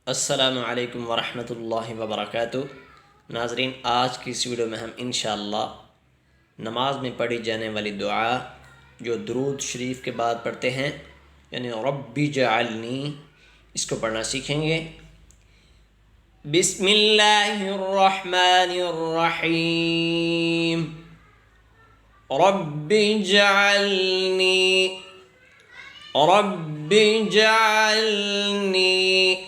अस्सलामुअलैकुम वरहमतुल्लाहि वबरकातुह। नाज़रीन, आज की इस वीडियो में हम इंशाअल्लाह नमाज में पढ़ी जाने वाली दुआ जो दुरूद शरीफ के बाद पढ़ते हैं, यानी रब्बी जअलनी, इसको पढ़ना सीखेंगे। बिस्मिल्लाहिर्रहमानिर्रहीम। रब्बी जअलनी, रब्बी जअलनी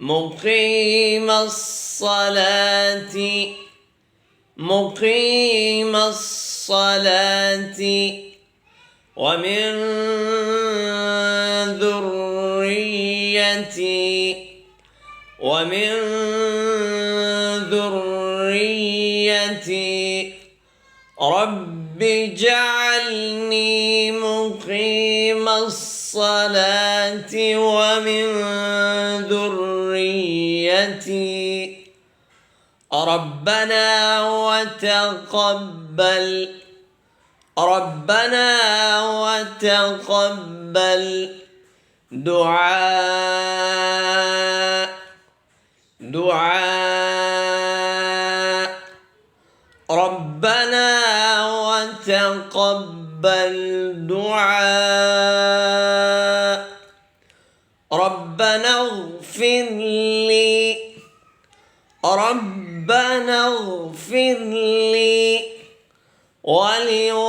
मुक़ीम अस्सलाती, मुक़ीम अस्सलाती व मिन ذُرِّيَّتِي ومن ذريتي رب اجعلني مقيم الصلاة ومن ذريتي ربنا وتقبل دعاء ربنا وتقبل دعاء ربنا اغفر لي ولوالدي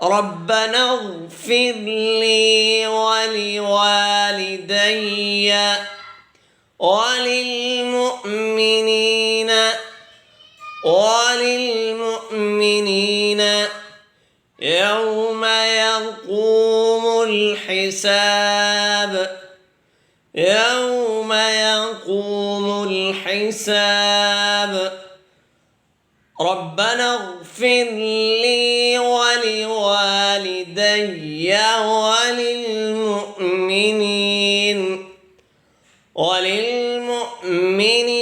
ربنا اغفر لي ولوالدي وللمؤمنين يوم يقوم الحساب ربنا اغفر لي ولوالدي وللمؤمنين